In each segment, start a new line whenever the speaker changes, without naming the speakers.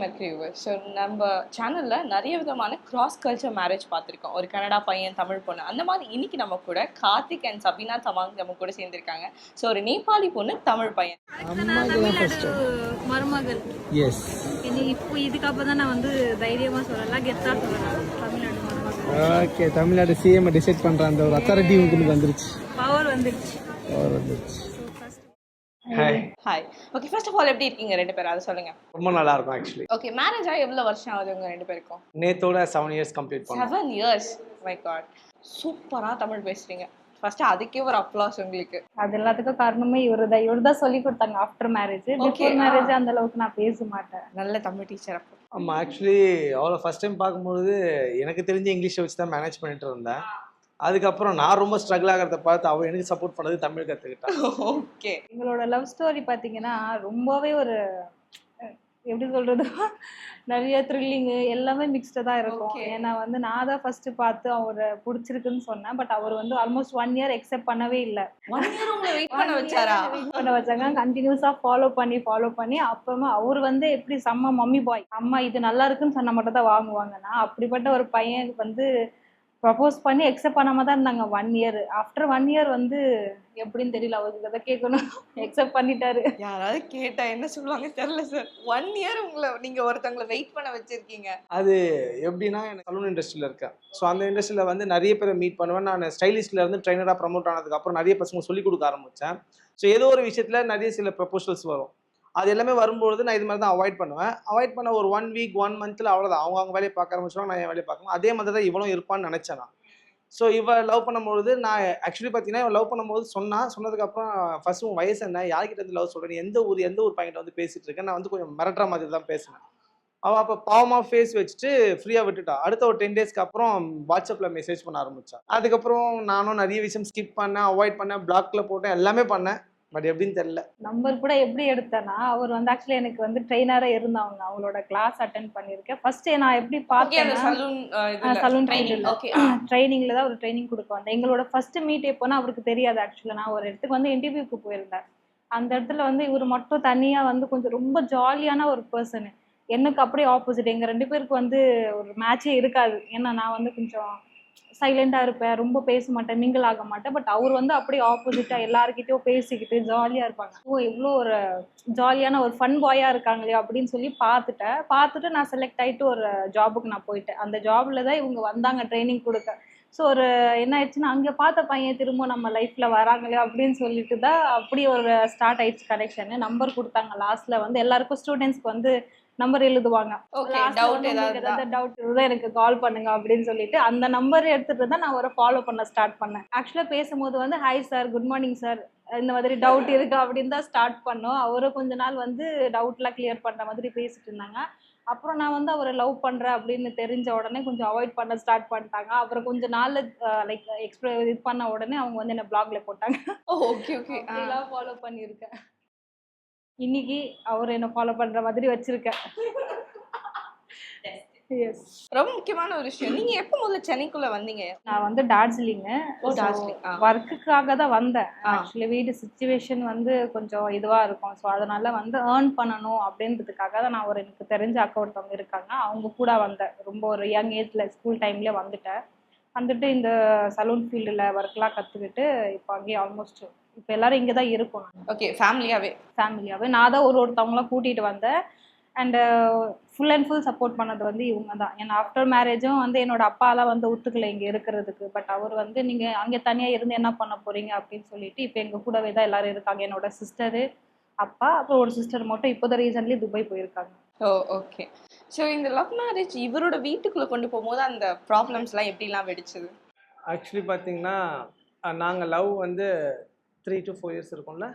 Mercury viewers. So நம்ம சேனலில் நிறைய விதமான கிராஸ் கல்ச்சர் மேரேஜ் பார்த்துருக்கோம். ஒரு கனடா பையன், தமிழ் பொண்ணு, அந்த மாதிரி இன்னைக்கு நம்ம கூட கார்த்திக் அண்ட் சபீனா தமாங் நம்ம கூட சேர்ந்துருக்காங்க. ஸோ ஒரு நேபாளி பொண்ணு, தமிழ் பையன்.
மருமகள். எஸ். இப்போ இதுக்கப்புறம் தான் நான் வந்து தைரியமா சொல்லலாம், கெத்தா சொல்லலாம். தமிழ்நாடு மருமகள்.
ஓகே, தமிழ்நாடு சிஎம் டிசைட் பண்ற அந்த ஒரு அத்தாரிட்டி உங்களுக்கு வந்துருச்சு.
பவர் வந்துருச்சு.
Hi. Okay, first of all எப்படி இருக்கீங்க ரெண்டு பேரும், அதை சொல்லுங்க.
ரொம்ப நல்லா இருக்கும் ஆக்சுவலி.
ஓகே, மேரேஜ் ஆகி எவ்வளவு வருஷம் ஆகுது உங்க ரெண்டு பேருக்கும்?
நேத்தோட 7 இயர்ஸ் கம்ப்ளீட் பண்ணோம்.
7 இயர்ஸ். மை காட், சூப்பரா தமிழ் பேசுறீங்க. ஃபர்ஸ்ட் அதுக்கே ஒரு அப்ளாஸ் உங்களுக்கு.
அது எல்லாத்துக்கும் காரணமே இவர்தான் சொல்லி கொடுத்தாங்க. ஆஃப்டர் மேரேஜ், பிஃபோர் மேரேஜ் அந்த அளவுக்கு நான் பேச மாட்டேன்.
நல்ல தமிழ் டீச்சர் அப்போ.
ஆமா, ஆக்சுவலி அவளை ஃபர்ஸ்ட் டைம் பார்க்கும்போது எனக்கு தெரிஞ்ச இங்கிலீஷை வச்சு தான் மேனேஜ் பண்ணிட்டு இருந்தேன். அதுக்கப்புறம் நான் ரொம்ப ஸ்ட்ரகிள் ஆகிறத பார்த்து அவள் எனக்கு சப்போர்ட் பண்ணது தமிழ் கற்றுக்கிட்டான்.
ஓகே,
எங்களோட லவ் ஸ்டோரி பார்த்தீங்கன்னா ரொம்பவே ஒரு எப்படி சொல்றது, நிறைய த்ரில்லிங்கு எல்லாமே மிக்ஸ்டாக தான் இருக்கும். ஏன்னா வந்து நான் தான் ஃபர்ஸ்ட் பார்த்து அவரை பிடிச்சிருக்குன்னு சொன்னேன். பட் அவர் வந்து ஆல்மோஸ்ட் 1 இயர் எக்ஸெப்ட் பண்ணவே இல்லை.
1 இயர் உங்களை வெயிட் பண்ண வச்சாரா?
வெயிட் பண்ண வச்சாங்க. கண்டினியூஸாக ஃபாலோ பண்ணி அப்புறமா அவர் வந்து எப்படி செம்ம மம்மி பாய், அம்மா இது நல்லா இருக்குன்னு சொன்ன மட்டும் தான் வாங்குவாங்கன்னா, அப்படிப்பட்ட ஒரு பையன் வந்து ப்ரப்போஸ் பண்ணி எக்ஸெப்ட் பண்ணாம தான் இருந்தாங்க 1 இயர். ஆஃப்டர் 1 இயர் வந்து எப்படின்னு தெரியல, அவருக்கு அதை கேட்கணும். எக்ஸெப்ட் பண்ணிட்டாரு.
யாராவது கேட்டா என்ன சொல்லுவாங்க தெரியல சார். 1 இயர் உங்களை நீங்க ஒருத்தவங்களை வெயிட் பண்ண வச்சிருக்கீங்க.
அது எப்படின்னா, எனக்கு சலூன் இண்டஸ்ட்ரியில் இருக்கேன். ஸோ அந்த இண்டஸ்ட்ரியில் வந்து நிறைய பேரை மீட் பண்ணுவேன். நான் ஸ்டைலிஸ்ட்ல இருந்து ட்ரைனராக ப்ரமோட் ஆனதுக்கப்புறம் நிறைய பசங்க சொல்லிக் கொடுக்க ஆரம்பித்தேன். ஸோ ஏதோ ஒரு விஷயத்தில் நிறைய சில ப்ரப்போசல்ஸ் வரும். அது எல்லாமே வரும்பொழுது நான் இது மாதிரி தான் அவாய்ட் பண்ணுவேன். அவாய்ட் பண்ண ஒரு 1 வீக் 1 மந்த்தில் அவ்வளோதான், அவங்க வேலையை பார்க்க ஆரம்பிச்சிடுவாங்க, நான் என் வேலையை பார்க்கணும். அதே மாதிரி தான் இவளும் இருப்பான்னு நினச்சேன் நான். ஸோ இவள் லவ் பண்ணும்பொழுது நான் ஆக்சுவலி பார்த்தீங்கன்னா, இவள் லவ் பண்ணும்போது சொன்னதுக்கப்புறம் ஃபர்ஸ்ட் உன் வயசு என்ன, யார்கிட்ட வந்து லவ் சொல்கிறேன், எந்த ஊர் பையன்கிட்ட வந்து பேசிகிட்டு இருக்கேன், நான் வந்து கொஞ்சம் மிரட்டுற மாதிரி தான் பேசினேன். அவள் அப்போ பாவமாக ஃபேஸ் வச்சுட்டு ஃப்ரீயாக விட்டுட்டா. அடுத்த ஒரு 10 டேஸ்க்கு அப்புறம் வாட்ஸ்அப்பில் மெசேஜ் பண்ண ஆரம்பித்தான். அதுக்கப்புறம் நானும் நிறைய விஷயம் ஸ்கிப் பண்ணேன், அவாய்ட் பண்ணேன், பிளாக்ல போட்டேன், எல்லாமே பண்ணேன். பட் எப்படின்னு தெரியல.
நம்பர் கூட எப்படி எடுத்தேன்னா, அவர் வந்து ஆக்சுவலி எனக்கு வந்து ட்ரெயினரா இருந்தாங்க. அவங்களோட கிளாஸ் அட்டென்ட் பண்ணியிருக்கேன். ஃபர்ஸ்ட் நான் எப்படி பார்த்தேன், சலூன் ட்ரைனிங்ல தான் ஒரு ட்ரைனிங் கொடுக்க வந்தேன். எங்களோட ஃபர்ஸ்ட் மீட் எப்போனா அவருக்கு தெரியாது. ஆக்சுவலா நான் ஒரு இடத்துக்கு வந்து இன்டர்வியூக்கு போயிருந்தேன். அந்த இடத்துல வந்து இவர் மட்டும் தனியா வந்து கொஞ்சம் ரொம்ப ஜாலியான ஒரு பர்சன். எனக்கு அப்படியே ஆப்போசிட். எங்க 2 பேருக்கு வந்து ஒரு மேட்சே இருக்காது. ஏன்னா நான் வந்து கொஞ்சம் சைலண்டாக இருப்பேன், ரொம்ப பேச மாட்டேன், மிங்கிள் ஆக மாட்டேன். பட் அவர் வந்து அப்படியே ஆப்போசிட்டாக எல்லாருக்கிட்டையும் பேசிக்கிட்டு ஜாலியாக இருப்பாங்க. எவ்வளோ ஒரு ஜாலியான ஒரு ஃபன் பாயாக இருக்காங்களே அப்படின்னு சொல்லி பார்த்துட்டு நான் செலக்ட் ஆகிட்டு ஒரு ஜாபுக்கு நான் போயிட்டேன். அந்த ஜாபில் தான் இவங்க வந்தாங்க ட்ரைனிங் கொடுக்க. ஸோ ஒரு என்ன ஆயிடுச்சுன்னா, அங்கே பார்த்த பையன் திரும்ப நம்ம லைஃப்பில் வராங்களே அப்படின்னு சொல்லிட்டு தான் அப்படி ஒரு ஸ்டார்ட் ஆயிடுச்சு கனெக்ஷனு. நம்பர் கொடுத்தாங்க. லாஸ்ட்டில் வந்து எல்லாருக்கும் ஸ்டூடெண்ட்ஸ்க்கு வந்து நம்பர் எழுதுவாங்க. டவுட் இருந்தால் எனக்கு கால் பண்ணுங்க அப்படின்னு சொல்லிட்டு அந்த நம்பர் எடுத்துட்டு தான் நான் ஒரு ஃபாலோ பண்ண ஸ்டார்ட் பண்ணேன். ஆக்சுவலாக பேசும்போது வந்து hi sir, good morning sir, இந்த மாதிரி டவுட் இருக்கு அப்படின்னு தான் ஸ்டார்ட் பண்ணோம். அவரும் கொஞ்ச நாள் வந்து டவுட்லாம் கிளியர் பண்ணுற மாதிரி பேசிட்டு இருந்தாங்க. அப்புறம் நான் வந்து அவரை லவ் பண்ணுறேன் அப்படின்னு தெரிஞ்ச உடனே கொஞ்சம் அவாய்ட் பண்ண ஸ்டார்ட் பண்ணிட்டாங்க. அப்புறம் கொஞ்சம் நாள் லைக் இது பண்ண உடனே அவங்க வந்து என்ன பிளாக்ல போட்டாங்க.
ஓகே ஓகே,
அதெல்லாம் ஃபாலோ பண்ணியிருக்கேன். இன்னைக்கு அவர் என்ன ஃபாலோ பண்ற மாதிரி வச்சிருக்கேன்.
ரொம்ப முக்கியமான ஒரு விஷயம், நீங்க எப்ப முதல்ல சென்னைக்குள்ள வந்தீங்க?
நான் வந்து டார்ஜிலிங் ஒர்க்குக்காக தான் வந்தேன். ஆக்சுவலி வீடு சிச்சுவேஷன் வந்து கொஞ்சம் இதுவா இருக்கும். ஸோ அதனால வந்து ஏர்ன் பண்ணணும் அப்படின்றதுக்காக தான் நான் எனக்கு தெரிஞ்ச அக்கா ஒருத்தவங்க இருக்காங்க, அவங்க கூட வந்தேன். ரொம்ப ஒரு யங் ஏஜ்ல ஸ்கூல் டைம்லேயே வந்துட்டு இந்த சலூன் ஃபீல்டில் ஒர்க்லாம் கற்றுக்கிட்டு இப்போ அங்கேயே ஆல்மோஸ்ட் இப்போ எல்லாரும் இங்கே தான் இருக்கோம்.
ஓகே, ஃபேமிலியாகவே
நான் தான் ஒருத்தவங்களாம் கூட்டிகிட்டு வந்தேன். And full and full support பண்ணது வந்து இவங்க தான். ஏன்னா ஆஃப்டர் மேரேஜும் வந்து என்னோட அப்பாலாம் வந்து ஒத்துக்கலை இங்கே இருக்கிறதுக்கு. பட் அவர் வந்து நீங்கள் அங்கே தனியாக இருந்து என்ன பண்ண போகிறீங்க அப்படின்னு சொல்லிட்டு இப்போ எங்கள் கூடவே தான் எல்லாரும் இருக்காங்க. என்னோட சிஸ்டரு, அப்பா, அப்புறம் ஒரு சிஸ்டர் மட்டும் இப்போ தான் ரீசன்ட்லி துபாய் போயிருக்காங்க.
ஓ ஓகே. ஸோ இந்த லவ் மேரேஜ் இவரோட வீட்டுக்குள்ளே கொண்டு போகும்போது அந்த ப்ராப்ளம்ஸ்லாம் எப்படிலாம் வெடிச்சது?
ஆக்சுவலி பார்த்தீங்கன்னா, நாங்கள் லவ் வந்து 3 to 4 இயர்ஸ் இருக்கும்ல.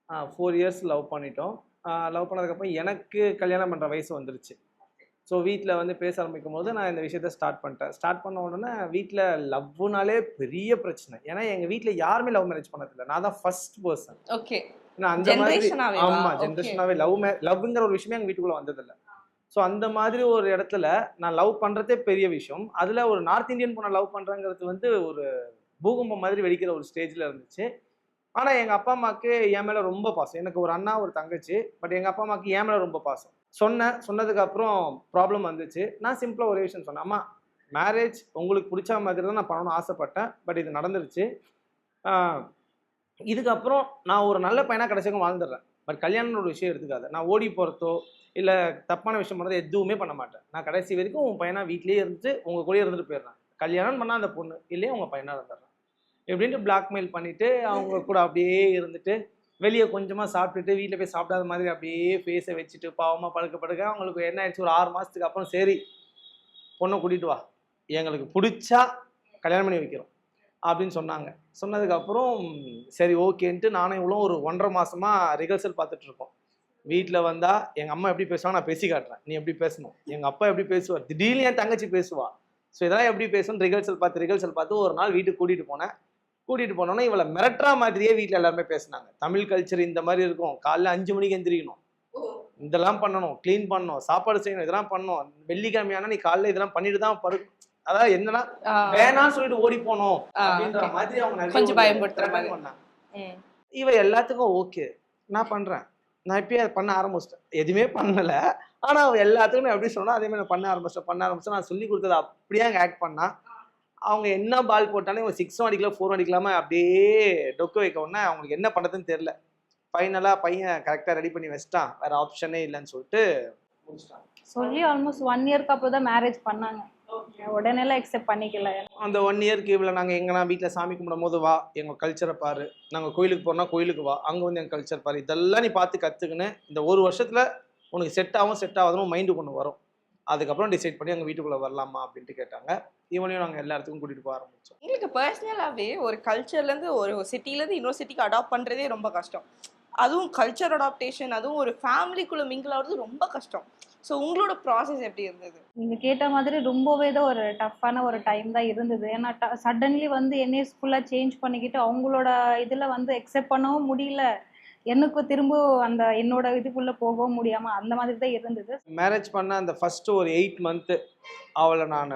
4 இயர்ஸ் லவ் பண்ணிட்டோம். லவ் பண்ணதுக்கப்புறம் எனக்கு கல்யாணம் பண்ணுற வயசு வந்துருச்சு. ஸோ வீட்டில் வந்து பேச ஆரம்பிக்கும் போது நான் இந்த விஷயத்த ஸ்டார்ட் பண்ண உடனே வீட்டில் லவ்னாலே பெரிய பிரச்சனை. ஏன்னா எங்கள் வீட்டில் யாருமே லவ் மேரேஜ் பண்ணதில்லை, நான் தான் ஃபர்ஸ்ட் பர்சன்.
ஓகே,
ஏன்னா அந்த மாதிரி ஆமாம், ஜென்ரேஷனாகவே லவ்ங்கிற ஒரு விஷயமே எங்கள் வீட்டுக்குள்ளே வந்ததில்லை. ஸோ அந்த மாதிரி ஒரு இடத்துல நான் லவ் பண்ணுறதே பெரிய விஷயம். அதில் ஒரு நார்த் இந்தியன் பொண்ணை லவ் பண்ணுறங்கிறது வந்து ஒரு பூகம்பம் மாதிரி வெடிக்கிற ஒரு ஸ்டேஜில் இருந்துச்சு. ஆனால் எங்கள் அப்பா அம்மாவுக்கு என் மேலே ரொம்ப பாசம். எனக்கு ஒரு அண்ணா ஒரு தங்கச்சி, பட் எங்கள் அப்பா அம்மாவுக்கு என் மேலே ரொம்ப பாசம். சொன்னதுக்கப்புறம் ப்ராப்ளம் வந்துச்சு. நான் சிம்பிளாக ஒரே விஷயம் சொன்னேன், அம்மா மேரேஜ் உங்களுக்கு பிடிச்ச மாதிரி தான் நான் பண்ணணும்னு ஆசைப்பட்டேன், பட் இது நடந்துருச்சு. இதுக்கப்புறம் நான் ஒரு நல்ல பையனாக கடைசியாக வாழ்ந்துடுறேன், பட் கல்யாணம்னு ஒரு விஷயம் எடுத்துக்காது. நான் ஓடி போகிறதோ இல்லை தப்பான விஷயம் பண்ணுறதோ எதுவுமே பண்ண மாட்டேன். நான் கடைசி வரைக்கும் உங்கள் பையனாக வீட்லேயே இருந்துட்டு உங்கள் கூடயே இருந்துட்டு போயிடுறேன். கல்யாணம் பண்ணால் அந்த பொண்ணு இல்லையே உங்கள் பையனாக இருந்துடுறேன் எப்படின்ட்டு பிளாக்மெயில் பண்ணிவிட்டு அவங்க கூட அப்படியே இருந்துட்டு வெளியே கொஞ்சமாக சாப்பிட்டுட்டு வீட்டில் போய் சாப்பிடாத மாதிரி அப்படியே ஃபேஸை வச்சுட்டு பாவமாக படுக்க அவங்களுக்கு என்ன ஆயிடுச்சு, ஒரு 6 மாதத்துக்கு அப்புறம் சரி பொண்ணை கூட்டிகிட்டு வா, எங்களுக்கு பிடிச்சா கல்யாணம் பண்ணி வைக்கிறோம் அப்படின்னு சொன்னாங்க. சொன்னதுக்கப்புறம் சரி ஓகேன்ட்டு நானும் இவ்வளோ ஒரு 1.5 மாதமாக ரிஹர்சல் பார்த்துட்டு இருக்கோம். வீட்டில் வந்தால் எங்கள் அம்மா எப்படி பேசுவாங்க நான் பேசி காட்டுறேன், நீ எப்படி பேசணும், எங்கள் அப்பா எப்படி பேசுவார், திடீர்னு என் தங்கச்சி பேசுவா. ஸோ இதெல்லாம் எப்படி பேசணும் ரிஹர்சல் பார்த்து ஒரு நாள் வீட்டுக்கு கூட்டிகிட்டு போனோன்னா இவளை மிரட்டுற மாதிரியே வீட்டில் எல்லாருமே பேசினாங்க. தமிழ் கல்ச்சர் இந்த மாதிரி இருக்கும், காலைல 5 மணிக்கு எந்திரிக்கணும், இதெல்லாம் பண்ணணும், க்ளீன் பண்ணணும், சாப்பாடு செய்யணும், இதெல்லாம் பண்ணணும், வெள்ளிக்கிழமையானா நீ காலைல இதெல்லாம் பண்ணிட்டு தான் படுக்கணும். அதாவது என்னன்னா வேணான்னு சொல்லிட்டு ஓடி போனோம் அப்படின்ற மாதிரி அவங்க
கொஞ்சம் பயன்படுத்துற மாதிரி
பண்ணாங்க. இவ எல்லாத்துக்கும் ஓகே நான் பண்றேன், நான் இப்பயே அதை பண்ண ஆரம்பிச்சிட்டேன், எதுவுமே பண்ணல, ஆனா அவ எல்லாத்துக்கும் நான் எப்படி சொன்னா அதே மாதிரி நான் பண்ண ஆரம்பிச்சேன். நான் சொல்லி கொடுத்தது அப்படியே அங்கே ஆக்ட் பண்ணா. அவங்க என்ன பால் போட்டாலும் இவங்க 6 அடிக்கல 4 அடிக்கலாம அப்படியே டொக்கு வைக்க உடனே அவங்களுக்கு என்ன பண்ணுறதுன்னு தெரியல. ஃபைனலாக பையன் கரெக்டாக ரெடி பண்ணி வச்சிட்டான், வேற ஆப்ஷனே இல்லைன்னு சொல்லிட்டு முடிச்சிட்டாங்க.
சொல்லி ஆல்மோஸ்ட் 1 இயர்க்கு அப்புறம் தான் மேரேஜ் பண்ணாங்க. உடனேலாம் எக்ஸெப்ட் பண்ணிக்கல.
அந்த 1 இயர்க்கு இவ்வளோ நாங்கள் எங்கன்னா வீட்டில் சாமி கும்பிடும் போது வா எங்கள் கல்ச்சரை பாரு, நாங்கள் கோயிலுக்கு போகிறோம்னா கோயிலுக்கு வா, அங்கே வந்து எங்கள் கல்ச்சர் பாரு, இதெல்லாம் நீ பார்த்து கற்றுக்குன்னு இந்த 1 வருஷத்தில் உனக்கு செட் ஆகாதுன்னு மைண்டு கொண்டு வரும், அதுக்கப்புறம் டிசைட் பண்ணி எங்கள் வீட்டுக்குள்ளே வரலாமா அப்படின்ட்டு கேட்டாங்க. இவனையும் நாங்கள் எல்லா இடத்துக்கும் கூட்டிகிட்டு போக ஆரம்பித்தோம்.
உங்களுக்கு பர்சனலாகவே ஒரு கல்ச்சர்லேருந்து ஒரு சிட்டிலேருந்து இன்னொரு சிட்டிக்கு அடாப்ட் பண்ணுறதே ரொம்ப கஷ்டம். அதுவும் கல்ச்சர் அடாப்டேஷன், அதுவும் ஒரு ஃபேமிலிக்குள்ளே மிங்கிள் ஆகிறது ரொம்ப கஷ்டம். ஸோ உங்களோட ப்ராசஸ் எப்படி இருந்தது?
நீங்கள் கேட்ட மாதிரி ரொம்பவே தான் ஒரு டஃப்பான ஒரு டைம் தான் இருந்தது. ஏன்னா சடன்லி வந்து என்னையே ஃபுல்லாக சேஞ்ச் பண்ணிக்கிட்டு அவங்களோட இதில் வந்து எக்ஸெப்ட் பண்ணவும் முடியல, எனக்கு திரும்ப அந்த என்னோட இதுக்குள்ளே போகவும் முடியாமல் அந்த மாதிரி தான் இருந்தது.
மேரேஜ் பண்ண அந்த ஃபஸ்ட்டு ஒரு 8 மந்த்து அவளை நான்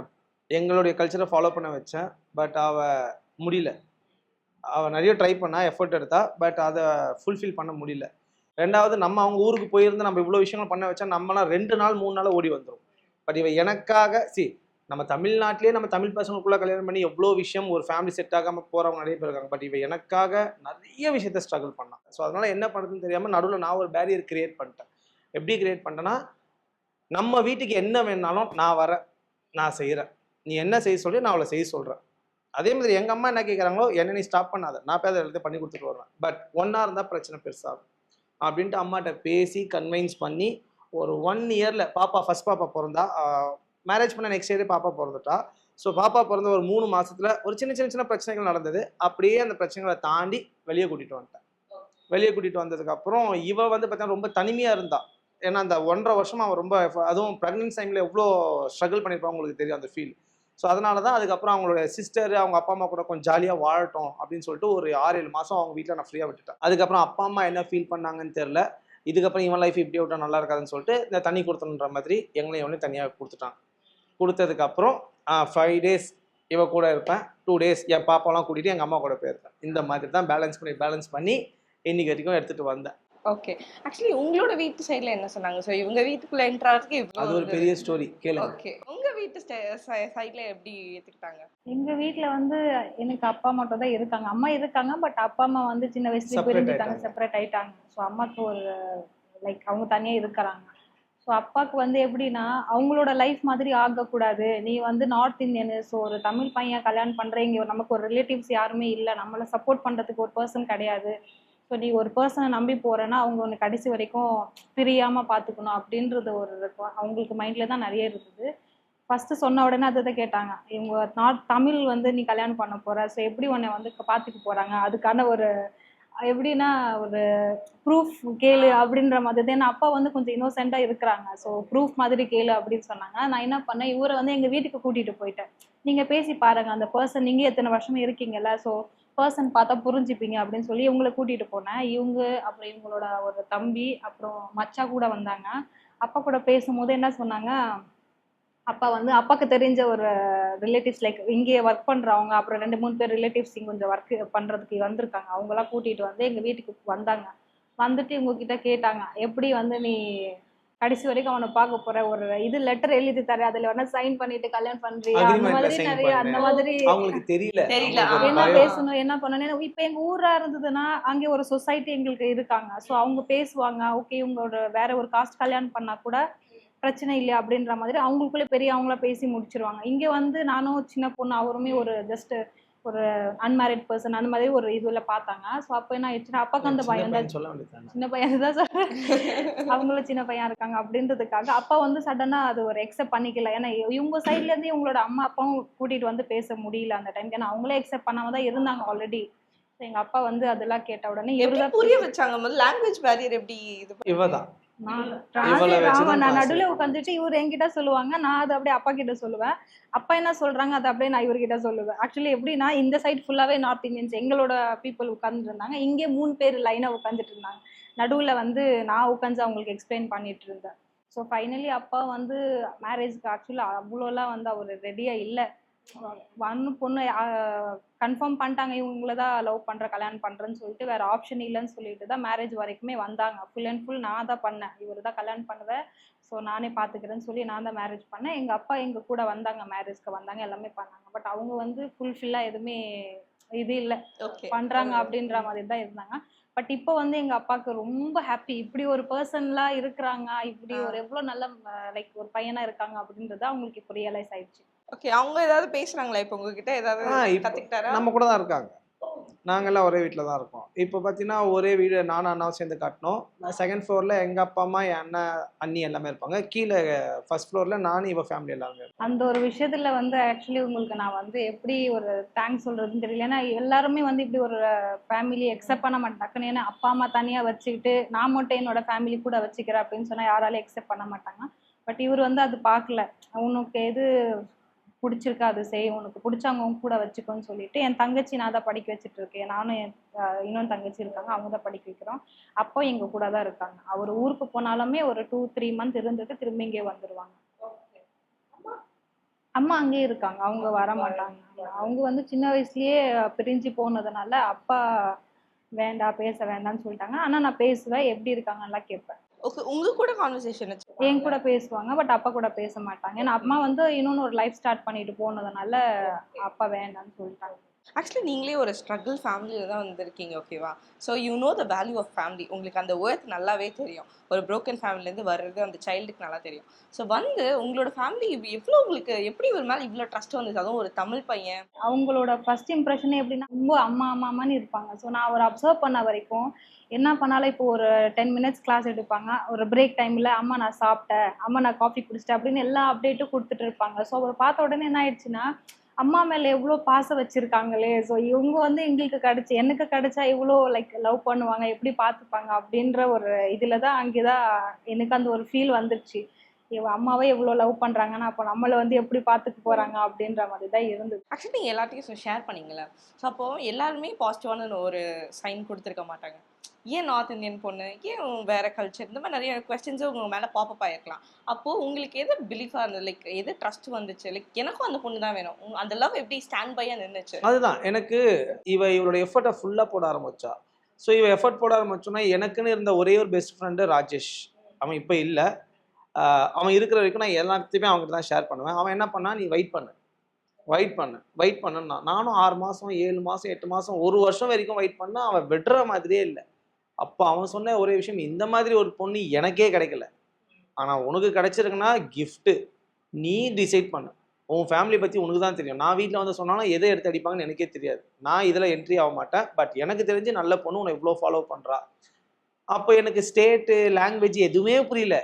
எங்களுடைய கல்ச்சரை ஃபாலோ பண்ண வச்சேன், பட் அவள் முடியல. அவள் நிறைய ட்ரை பண்ணா, எஃபர்ட் எடுத்தா, பட் அதை ஃபுல்ஃபில் பண்ண முடியல. ரெண்டாவது நம்ம அவங்க ஊருக்கு போயிருந்து நம்ம இவ்வளோ விஷயங்கள் பண்ண வச்சா நம்மளாம் 2 நாள் 3 நாள் ஓடி வந்துடும். பட் இவ எனக்காக நம்ம தமிழ்நாட்டிலே நம்ம தமிழ் பசங்களுக்குள்ளே கல்யாணம் பண்ணி எவ்வளோ விஷயம் ஒரு ஃபேமிலி செட் ஆகாமல் போகிறவங்க நிறைய பேர் இருக்காங்க. பட் இவ எனக்காக நிறைய விஷயத்த ஸ்ட்ரகிள் பண்ணான். ஸோ அதனால் என்ன பண்ணுறதுன்னு தெரியாமல் நடுவில் நான் ஒரு பேரியர் கிரியேட் பண்ணிட்டேன். எப்படி கிரியேட் பண்ணிட்டேன்னா, நம்ம வீட்டுக்கு என்ன வேணாலும் நான் வரேன், நான் செய்கிறேன், நீ என்ன செய்ய சொல்லி நான் அவளை செய்ய சொல்கிறேன். அதே மாதிரி எங்கள் அம்மா என்ன கேட்குறாங்களோ என்ன நீ ஸ்டாப் பண்ணாத, நான் போய் அதை எல்லாத்தையும் பண்ணி கொடுத்துட்டு வருவேன், பட் ஒன்றா இருந்தால் பிரச்சனை பெருசாகும் அப்படின்ட்டு அம்மாட்ட பேசி கன்வின்ஸ் பண்ணி ஒரு 1 இயரில் ஃபஸ்ட் பாப்பா பிறந்தா. மேரேஜ் பண்ண நெக்ஸ்ட் இயரே பாப்பா பிறந்துட்டா. ஸோ பாப்பா பிறந்த ஒரு 3 மாதத்தில் ஒரு சின்ன பிரச்சனைகள் நடந்தது. அப்படியே அந்த பிரச்சனைகளை தாண்டி வெளியே கூட்டிகிட்டு வந்துட்டேன். வெளியே கூட்டிகிட்டு வந்ததுக்கப்புறம் இவ வந்து பார்த்தீங்கன்னா ரொம்ப தனிமையாக இருந்தா. ஏன்னா அந்த 1.5 வருஷமா அவன் ரொம்ப அதுவும் ப்ரெக்னன்சி டைமில் எவ்வளோ ஸ்ட்ரகிள் பண்ணியிருப்பாங்க உங்களுக்கு தெரியும் அந்த ஃபீல். ஸோ அதனால தான் அதுக்கப்புறம் அவங்களோட சிஸ்டர் அவங்க அப்பா அம்மா கூட கொஞ்சம் ஜாலியாக வாழட்டும் அப்படின்னு சொல்லிட்டு ஒரு 6-7 மாதம் அவங்க வீட்டில் நான் ஃப்ரீயாக விட்டுட்டேன். அதுக்கப்புறம் அப்பா அம்மா என்ன ஃபீல் பண்ணாங்கன்னு தெரில. இதுக்கப்புறம் இவன் லைஃப் இப்படி விட்டா நல்லா இருக்காதுன்னு சொல்லிட்டு இந்த தண்ணி கொடுத்தணுன்ற மாதிரி எங்களையும் தனியாக கொடுத்துட்டான். கொடுத்ததுக்கப்புறம் 5 days இவ கூட இருப்பேன், 2 days என் பாப்பாலாம் கூட்டிகிட்டு எங்கள் அம்மா கூட போயிருப்பேன். இந்த மாதிரி தான் பேலன்ஸ் பண்ணி இன்னைக்கு வரைக்கும் எடுத்துகிட்டு வந்தேன்.
ஓகே, ஆக்சுவலி உங்களோட வீட்டு சைடில் என்ன சொன்னாங்க? ஸோ இவங்க வீட்டுக்குள்ளே என்ட்ரு ஆகிறதுக்கு
அது ஒரு பெரிய ஸ்டோரி கேளுங்க.
ஓகே, உங்கள் வீட்டு சைடில் எப்படி ஏற்றுக்கிட்டாங்க?
எங்கள் வீட்டில் வந்து எனக்கு அப்பா மட்டும் தான் இருக்காங்க, அம்மா இருக்காங்க, பட் அப்பா அம்மா வந்து சின்ன வயசுல பிரிஞ்சுட்டாங்க, செப்பரேட் ஆயிட்டாங்க. ஸோ அம்மாவுக்கு ஒரு லைக் அவங்க தனியாக இருக்கிறாங்க. ஸோ அப்பாவுக்கு வந்து எப்படின்னா அவங்களோட லைஃப் மாதிரி ஆகக்கூடாது, நீ வந்து நார்த் இந்தியனு, ஸோ ஒரு தமிழ் பையன் கல்யாணம் பண்ணுற, இங்கே நமக்கு ஒரு ரிலேட்டிவ்ஸ் யாருமே இல்லை, நம்மளை சப்போர்ட் பண்ணுறதுக்கு ஒரு பர்சன் கிடையாது, ஸோ நீ ஒரு பர்சனை நம்பி போகிறேன்னா அவங்க ஒன்று கடைசி வரைக்கும் பிரியாமல் பார்த்துக்கணும் அப்படின்றது ஒரு அவங்களுக்கு மைண்டில் தான் நிறைய இருக்குது. ஃபஸ்ட்டு சொன்ன உடனே அதை தான் கேட்டாங்க, இவங்க தமிழ் வந்து நீ கல்யாணம் பண்ண போகிற, ஸோ எப்படி உன்னை வந்து பார்த்துட்டு போகிறாங்க, அதுக்கான ஒரு எப்படின்னா ஒரு ப்ரூஃப் கேளு அப்படின்ற மாதிரி தான். ஏன்னா அப்பா வந்து கொஞ்சம் இன்னோசென்ட்டாக இருக்கிறாங்க, ஸோ ப்ரூஃப் மாதிரி கேளு அப்படின்னு சொன்னாங்க. நான் என்ன பண்ணேன், இவரை வந்து எங்கள் வீட்டுக்கு கூட்டிகிட்டு போயிட்டேன். நீங்கள் பேசி பாருங்கள், அந்த பர்சன் நீங்கள் எத்தனை வருஷமா இருக்கீங்கல்ல, ஸோ பர்சன் பார்த்தா புரிஞ்சுப்பீங்க அப்படின்னு சொல்லி இவங்களை கூட்டிகிட்டு போனேன். இவங்க அப்புறம் இவங்களோட ஒரு தம்பி அப்புறம் மச்சா கூட வந்தாங்க. அப்பா கூட பேசும்போது என்ன சொன்னாங்க, அப்பா வந்து அப்பாவுக்கு தெரிஞ்ச ஒரு ரிலேட்டிவ்ஸ் லைக் இங்கே ஒர்க் பண்ணுறவங்க, அப்புறம் 2-3 பேர் ரிலேட்டிவ்ஸ் இங்கே கொஞ்சம் ஒர்க் பண்ணுறதுக்கு வந்திருக்காங்க, அவங்களாம் கூட்டிகிட்டு வந்து எங்கள் வீட்டுக்கு வந்தாங்க. வந்துட்டு இவங்ககிட்ட கேட்டாங்க, எப்படி வந்து நீ கடைசி வரைக்கும் அவனை பார்க்க போற ஒரு இது லெட்டர் எழுதி தர, அதுல வேணா சைன் பண்ணிட்டு கல்யாணம் பண்றியா, அந்த
அக்ரிமெண்ட்ல
மாதிரி
சைன்
நிறைய அந்த
பண்ணேன்.
மாதிரி
அவங்களுக்கு தெரியல
என்ன பேசணும் என்ன பண்ணணும். இப்ப எங்க ஊரா இருந்ததுன்னா அங்கே ஒரு சொசைட்டி எங்களுக்கு இருக்காங்க. ஸோ அவங்க பேசுவாங்க, ஓகே உங்களோட வேற ஒரு காஸ்ட் கல்யாணம் பண்ணா கூட பிரச்சனை இல்லையா அப்படின்ற மாதிரி அவங்களுக்குள்ளே பெரிய அவங்கள பேசி முடிச்சிருவாங்க. இங்க வந்து நானும் சின்ன பொண்ணு, அவருமே ஒரு ஜஸ்ட் ஒரு அன்மேரிட் பர்சன் அந்த மாதிரி ஒரு இதுல பார்த்தாங்க. ஸோ அப்போ என்ன ஆயிடுச்சுன்னா அப்பாக்கு அந்த பையன் தான்,
சொல்ல வேண்டியது.
சின்ன பையன் தான் சொல்றேன், அவங்களும் சின்ன பையன் இருக்காங்க அப்படின்றதுக்காக அப்பா வந்து சடனா அது ஒரு எக்ஸெப்ட் பண்ணிக்கல. ஏன்னா இவங்க சைட்ல இருந்து இவங்களோட அம்மா அப்பாவும் கூட்டிட்டு வந்து பேச முடியல அந்த டைம். ஏன்னா அவங்களே எக்ஸெப்ட் பண்ணாம தான் இருந்தாங்க ஆல்ரெடி. எங்க அப்பா வந்து அதெல்லாம் கேட்ட உடனே
இவர்தான் புரிய வச்சாங்க. முதல்ல லாங்குவேஜ் பேரியர் எப்படி இது
இவதான்
நான் நடுவுல உட்காந்துட்டு இவர் என்கிட்ட சொல்லுவாங்க, நான் அதை அப்படியே அப்பா கிட்ட சொல்லுவேன். அப்பா என்ன சொல்றாங்க அதை அப்படியே நான் இவர்கிட்ட சொல்லுவேன். ஆக்சுவலி எப்படின்னா இந்த சைட் ஃபுல்லாவே நார்த் இந்தியன்ஸ் எங்களோட பீப்புள் உட்கார்ந்துட்டு இருந்தாங்க. இங்கே 3 பேர் லைனா உட்காந்துட்டு இருந்தாங்க. நடுவுல வந்து நான் உட்காந்து அவங்களுக்கு எக்ஸ்பிளைன் பண்ணிட்டு இருந்தேன். ஸோ ஃபைனலி அப்பா வந்து மேரேஜ்க்கு ஆக்சுவலா அவ்வளோலாம் வந்து அவர் ரெடியா இல்லை. பொண்ணு கன்ஃபார்ம் பண்ணிட்டாங்க, இவங்கள தான் லவ் பண்ற கல்யாணம் பண்றேன்னு சொல்லிட்டு வேற ஆப்ஷன் இல்லைன்னு சொல்லிட்டு தான் மேரேஜ் வரைக்குமே வந்தாங்க. ஃபுல் அண்ட் ஃபுல் நான் தான் பண்ணேன், இவர் தான் கல்யாணம் பண்ணுவேன், ஸோ நானே பார்த்துக்கிறேன்னு சொல்லி நான் தான் மேரேஜ் பண்ணேன். எங்க அப்பா எங்க கூட வந்தாங்க, மேரேஜ்க்கு வந்தாங்க, எல்லாமே பண்ணாங்க. பட் அவங்க வந்து ஃபுல்ஃபில்லா எதுவுமே இது இல்லை பண்றாங்க அப்படின்ற மாதிரி தான் இருந்தாங்க. பட் இப்போ வந்து எங்க அப்பாவுக்கு ரொம்ப ஹாப்பி, இப்படி ஒரு பர்சன்லாம் இருக்கிறாங்க, இப்படி ஒரு எவ்வளவு நல்ல லைக் ஒரு பையனா இருக்காங்க அப்படின்றது அவங்களுக்கு இப்போ ரியலைஸ் ஆயிடுச்சு.
ஓகே, அவங்க ஏதாவது பேசுறாங்களா இப்போ உங்ககிட்ட? ஏதாவது கத்துக்கிட்டாரா?
நம்ம கூட தான் இருக்காங்க, நாங்கெல்லாம் ஒரே வீட்டில் தான் இருக்கோம். இப்போ பார்த்தீங்கன்னா ஒரே வீடு நானும் அண்ணாவும் சேர்ந்து காட்டினோம். செகண்ட் ஃப்ளோரில் எங்கள் அப்பா அம்மா என் அண்ணன் அண்ணி எல்லாமே இருப்பாங்க. கீழே ஃபர்ஸ்ட் ஃப்ளோரில் நானும் இவ ஃபேமிலி எல்லாமே இருப்போம்.
அந்த ஒரு விஷயத்துல வந்து ஆக்சுவலி உங்களுக்கு நான் வந்து எப்படி ஒரு தேங்க்ஸ் சொல்றதுன்னு தெரியல. ஏன்னா எல்லாருமே வந்து இப்படி ஒரு ஃபேமிலி அக்செப்ட் பண்ண மாட்டாங்க. ஏன்னா அப்பா அம்மா தனியாக வச்சுக்கிட்டு நான் மட்டும் என்னோட ஃபேமிலி கூட வச்சுக்கிறேன் அப்படின்னு சொன்னால் யாராலையும் அக்செப்ட் பண்ண மாட்டாங்க. பட் இவர் வந்து அது பார்க்கல, உனக்கு எது பிடிச்சிருக்கா அது செய், உனக்கு பிடிச்சவங்க உங்க கூட வச்சுக்கோன்னு சொல்லிட்டு என் தங்கச்சி நான் தான் படிக்க வச்சுட்டு இருக்கேன். நானும் இன்னொன்று தங்கச்சி இருக்காங்க, அவங்க தான் படிக்க வைக்கிறோம். அப்போ எங்க கூட தான் இருக்காங்க. அவர் ஊருக்கு போனாலுமே ஒரு 2-3 மந்த் இருந்துட்டு திரும்ப இங்கே வந்துடுவாங்க. அம்மா அங்கேயே இருக்காங்க, அவங்க வர மாட்டாங்க. அவங்க வந்து சின்ன வயசுலயே பிரிஞ்சு போனதுனால அப்பா வேண்டாம் பேச வேண்டாம்னு சொல்லிட்டாங்க. ஆனா நான் பேசுவேன், எப்படி இருக்காங்கலாம் கேட்பேன்.
ஓகே, உங்க கூட கான்வர்சேஷன்
என் கூட பேசுவாங்க, பட் அப்பா கூட பேச மாட்டாங்க. ஏன்னா அம்மா வந்து இன்னொன்னு ஒரு லைஃப் ஸ்டார்ட் பண்ணிட்டு போனதுனால அப்பா வேண்டாம்னு சொல்லிட்டாங்க.
ஆக்சுவலி நீங்களே ஒரு ஸ்ட்ரகிள் ஃபேமிலியில் தான் வந்திருக்கீங்க, ஓகேவா? So you know the value of family. உங்களுக்கு அந்த ஒர்த் நல்லாவே தெரியும். ஒரு ப்ரோக்கன் ஃபேமிலிலேருந்து வர்றது அந்த சைல்டுக்கு நல்லா தெரியும். ஸோ வந்து உங்களோட ஃபேமிலி எவ்வளோ உங்களுக்கு எப்படி ஒரு மேலே இவ்வளோ ட்ரஸ்ட் வந்துச்சு, அதுவும் ஒரு தமிழ் பையன்?
அவங்களோட ஃபர்ஸ்ட் இம்ப்ரெஷனே எப்படின்னா ரொம்ப அம்மா அம்மான்னு இருப்பாங்க. ஸோ நான் ஒரு அப்சர்வ் பண்ண வரைக்கும் என்ன பண்ணாலும் இப்போ ஒரு 10 மினிட்ஸ் கிளாஸ் எடுப்பாங்க, ஒரு பிரேக் டைமில் அம்மா நான் சாப்பிட்டேன், அம்மா நான் காஃபி குடிச்சிட்டேன் அப்படின்னு எல்லா அப்டேட்டும் கொடுத்துட்டு இருப்பாங்க. ஸோ அவர் பார்த்த உடனே என்ன ஆயிடுச்சுன்னா அம்மா மேலே எவ்வளோ பாசம் வச்சிருக்காங்களே, ஸோ இவங்க வந்து எங்களுக்கு கிடைச்சி எனக்கு கிடைச்சா இவ்வளோ லைக் லவ் பண்ணுவாங்க, எப்படி பார்த்துப்பாங்க அப்படின்ற ஒரு இதில் தான் அங்கேதான் எனக்கு அந்த ஒரு ஃபீல் வந்துடுச்சு. அம்மாவே எவ்வளோ லவ் பண்ணுறாங்கன்னா அப்போ நம்மளை வந்து எப்படி பார்த்துக்க போகிறாங்க அப்படின்ற மாதிரி தான் இருந்தது.
ஆக்சுவலி நீங்கள் எல்லாத்தையும் ஷேர் பண்ணிங்களே, ஸோ அப்போது எல்லாருமே பாசிட்டிவான ஒரு சைன் கொடுத்துருக்க மாட்டாங்க. ஏன் நார்த் இந்தியன் பொண்ணு, ஏன் வேற கல்ச்சர், இந்த மாதிரி நிறைய கொஸ்டின்ஸும் உங்க மேலே பாப்பப் ஆகிருக்கலாம். அப்போது உங்களுக்கு எது பிலீஃபாக இருந்தது, லைக் எது ட்ரஸ்ட் வந்துச்சு, லைக் எனக்கும் அந்த பொண்ணு தான் வேணும், அந்த லவ் எப்படி ஸ்டாண்ட் பையாக நின்றுச்சு?
அதுதான் எனக்கு இவளோட எஃபர்ட்டை ஃபுல்லாக போட ஆரம்பிச்சா. ஸோ இவ எஃபர்ட் போட ஆரம்பிச்சோன்னா எனக்குன்னு இருந்த ஒரே ஒரு பெஸ்ட் ஃப்ரெண்டு ராஜேஷ். அவன் இப்போ இல்லை, அவன் இருக்கிற வரைக்கும் நான் எல்லாத்தையுமே அவங்ககிட்ட தான் ஷேர் பண்ணுவேன். அவன் என்ன பண்ணா, நீ வெயிட் பண்ணுன்னா நானும் 6 மாதம் 7 மாதம் 8 மாதம் 1 வருஷம் வரைக்கும் வெயிட் பண்ணா அவன் விடுற மாதிரியே இல்லை. அப்போ அவன் சொன்ன ஒரே விஷயம், இந்த மாதிரி ஒரு பொண்ணு எனக்கே கிடைக்கல, ஆனால் உனக்கு கிடைச்சிருக்குன்னா கிஃப்ட்டு, நீ டிசைட் பண்ணு, உன் ஃபேமிலி பற்றி உனக்கு தான் தெரியும். நான் வீட்டில் வந்து சொன்னாலும் எதை எடுத்து அடிப்பாங்கன்னு எனக்கே தெரியாது, நான் இதில் என்ட்ரி ஆக மாட்டேன். பட் எனக்கு தெரிஞ்சு நல்ல பொண்ணு உன்னை இவ்வளோ ஃபாலோ பண்ணுறா. அப்போ எனக்கு ஸ்டேட்டு லாங்குவேஜ் எதுவுமே புரியல.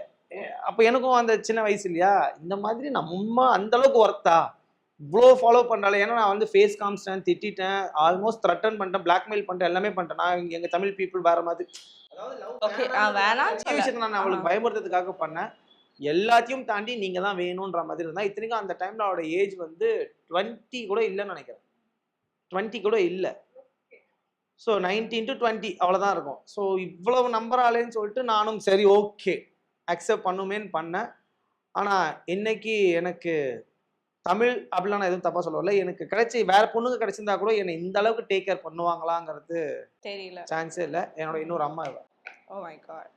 அப்போ எனக்கும் அந்த சின்ன வயசு இல்லையா, இந்த மாதிரி நம்ம அந்தளவுக்கு ஒர்த்தா இவ்வளோ ஃபாலோ பண்ணுறாள். ஏன்னா நான் வந்து ஃபேஸ் காமிச்சிட்டேன், திட்டேன், ஆல்மோஸ்ட் த்ரெட்டன் பண்ணிட்டேன், பிளாக்மெயில் பண்ணிட்டேன், எல்லாமே பண்ணிட்டேன். நான் எங்கள் தமிழ் பீப்புள் வேறு மாதிரி விஷயத்தை நான் அவளுக்கு பயமுறுத்துறதுக்காக பண்ணேன். எல்லாத்தையும் தாண்டி நீங்கள் தான் வேணுன்ற மாதிரி இருந்தால். இத்தனைக்கும் அந்த டைமில் அவளோட ஏஜ் வந்து 20 கூட இல்லைன்னு நினைக்கிறேன், 20 கூட இல்லை. ஸோ 19 to 20 அவ்வளோதான் இருக்கும். ஸோ இவ்வளவு நம்புறாளேன்னு சொல்லிட்டு நானும் சரி ஓகே அக்செப்ட் பண்ணுமேன்னு பண்ணேன். ஆனால் இன்னைக்கு எனக்கு தமிழ் அப்படிலாம் நான் எதுவும் தப்பா சொல்லல, எனக்கு கிடைச்சி வேற பொண்ணுக்கு கிடைச்சிருந்தா கூட என்னை இந்த அளவுக்கு டேக் கேர் பண்ணுவாங்களாங்கிறது
தெரியல,
சான்ஸே இல்லை. என்னோட இன்னொரு அம்மா இவ.
Oh my God.